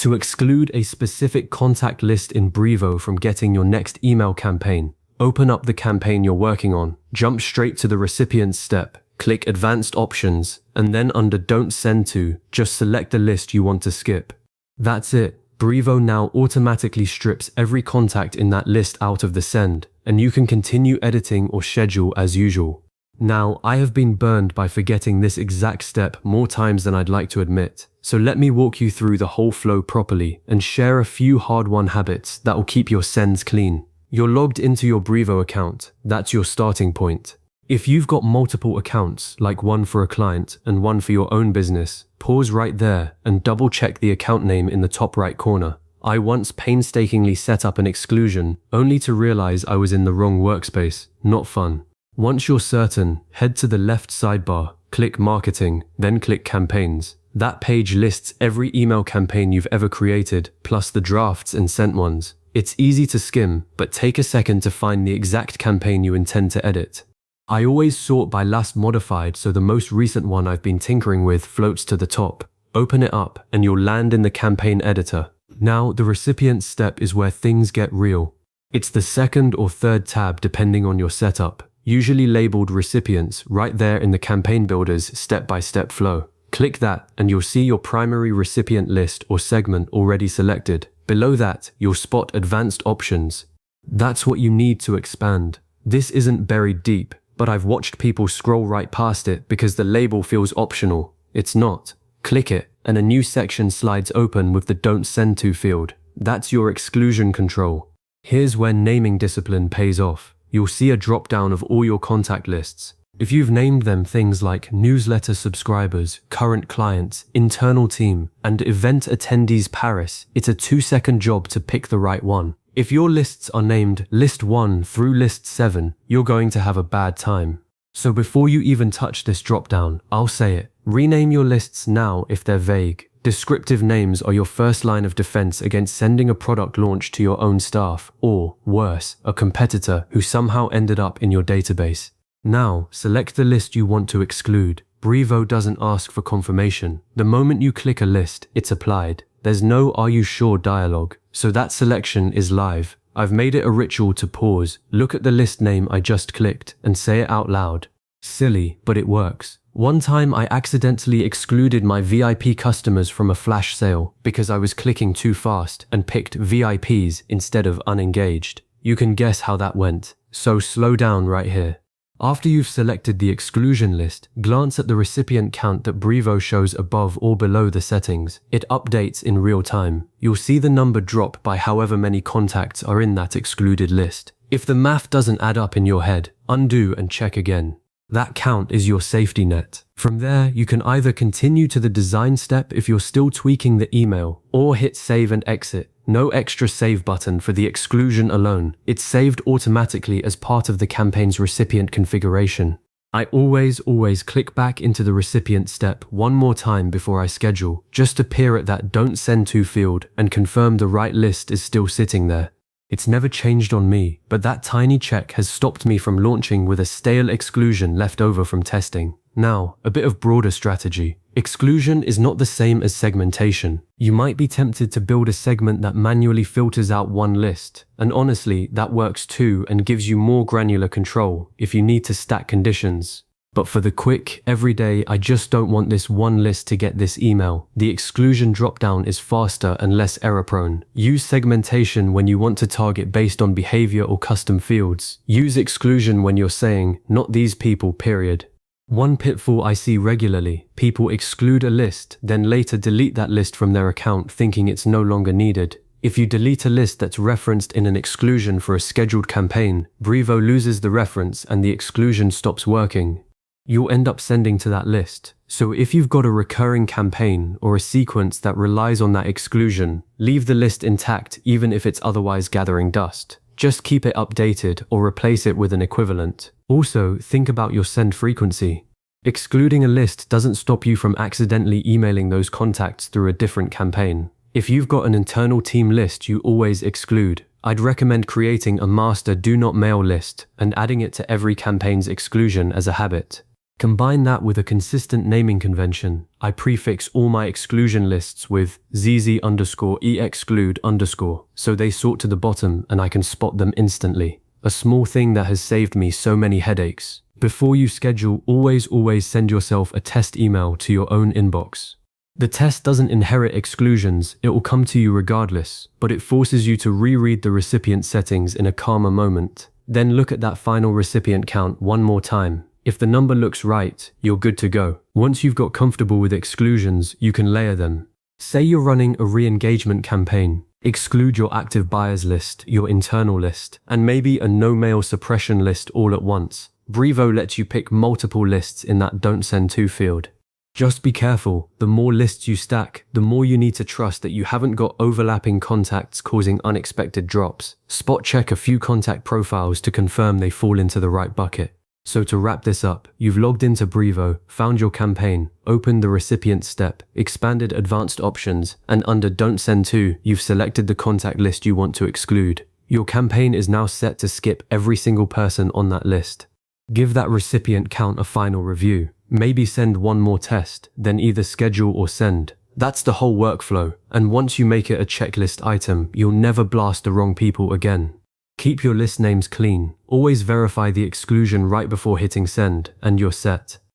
To exclude a specific contact list in Brevo from getting your next email campaign, open up the campaign you're working on, jump straight to the recipients step, click Advanced Options, and then under Don't Send To, just select the list you want to skip. That's it. Brevo now automatically strips every contact in that list out of the send, and you can continue editing or schedule as usual. Now, I have been burned by forgetting this exact step more times than I'd like to admit, so let me walk you through the whole flow properly and share a few hard-won habits that will keep your sends clean. You're logged into your Brevo account. That's your starting point. If you've got multiple accounts, like one for a client and one for your own business, pause right there and double-check the account name in the top right corner. I once painstakingly set up an exclusion, only to realize I was in the wrong workspace. Not fun. Once you're certain, head to the left sidebar, click Marketing, then click Campaigns. That page lists every email campaign you've ever created, plus the drafts and sent ones. It's easy to skim, but take a second to find the exact campaign you intend to edit. I always sort by last modified, so the most recent one I've been tinkering with floats to the top. Open it up, and you'll land in the campaign editor. Now, the recipient step is where things get real. It's the second or third tab depending on your setup, usually labeled Recipients, right there in the Campaign Builder's step-by-step flow. Click that, and you'll see your primary recipient list or segment already selected. Below that, you'll spot Advanced Options. That's what you need to expand. This isn't buried deep, but I've watched people scroll right past it because the label feels optional. It's not. Click it, and a new section slides open with the Don't Send To field. That's your exclusion control. Here's where naming discipline pays off. You'll see a drop-down of all your contact lists. If you've named them things like newsletter subscribers, current clients, internal team, and event attendees Paris, it's a 2-second job to pick the right one. If your lists are named List 1 through List 7, you're going to have a bad time. So before you even touch this drop-down, I'll say it. Rename your lists now if they're vague. Descriptive names are your first line of defense against sending a product launch to your own staff, or, worse, a competitor who somehow ended up in your database. Now, select the list you want to exclude. Brevo doesn't ask for confirmation. The moment you click a list, it's applied. There's no "Are you sure" dialogue, so that selection is live. I've made it a ritual to pause, look at the list name I just clicked, and say it out loud. Silly, but it works. One time I accidentally excluded my VIP customers from a flash sale because I was clicking too fast and picked VIPs instead of unengaged. You can guess how that went, so slow down right here. After you've selected the exclusion list, glance at the recipient count that Brevo shows above or below the settings. It updates in real time. You'll see the number drop by however many contacts are in that excluded list. If the math doesn't add up in your head, undo and check again. That count is your safety net. From there, you can either continue to the design step if you're still tweaking the email, or hit save and exit. No extra save button for the exclusion alone. It's saved automatically as part of the campaign's recipient configuration. I always click back into the recipient step one more time before I schedule, just to peer at that Don't Send To field and confirm the right list is still sitting there. It's never changed on me, but that tiny check has stopped me from launching with a stale exclusion left over from testing. Now, a bit of broader strategy. Exclusion is not the same as segmentation. You might be tempted to build a segment that manually filters out one list, and honestly, that works too and gives you more granular control if you need to stack conditions. But for the quick, everyday, I just don't want this one list to get this email, the exclusion dropdown is faster and less error-prone. Use segmentation when you want to target based on behavior or custom fields. Use exclusion when you're saying, not these people, period. One pitfall I see regularly, people exclude a list, then later delete that list from their account thinking it's no longer needed. If you delete a list that's referenced in an exclusion for a scheduled campaign, Brevo loses the reference and the exclusion stops working. You'll end up sending to that list. So if you've got a recurring campaign or a sequence that relies on that exclusion, leave the list intact even if it's otherwise gathering dust. Just keep it updated or replace it with an equivalent. Also, think about your send frequency. Excluding a list doesn't stop you from accidentally emailing those contacts through a different campaign. If you've got an internal team list you always exclude, I'd recommend creating a master do not mail list and adding it to every campaign's exclusion as a habit. Combine that with a consistent naming convention. I prefix all my exclusion lists with ZZ_E_exclude_, so they sort to the bottom and I can spot them instantly. A small thing that has saved me so many headaches. Before you schedule, always send yourself a test email to your own inbox. The test doesn't inherit exclusions, it will come to you regardless, but it forces you to reread the recipient settings in a calmer moment. Then look at that final recipient count one more time. If the number looks right, you're good to go. Once you've got comfortable with exclusions, you can layer them. Say you're running a re-engagement campaign. Exclude your active buyers list, your internal list, and maybe a no-mail suppression list all at once. Brevo lets you pick multiple lists in that don't send to field. Just be careful, the more lists you stack, the more you need to trust that you haven't got overlapping contacts causing unexpected drops. Spot check a few contact profiles to confirm they fall into the right bucket. So to wrap this up, you've logged into Brevo, found your campaign, opened the recipient step, expanded advanced options, and under Don't Send To, you've selected the contact list you want to exclude. Your campaign is now set to skip every single person on that list. Give that recipient count a final review. Maybe send one more test, then either schedule or send. That's the whole workflow, and once you make it a checklist item, you'll never blast the wrong people again. Keep your list names clean, always verify the exclusion right before hitting send, and you're set.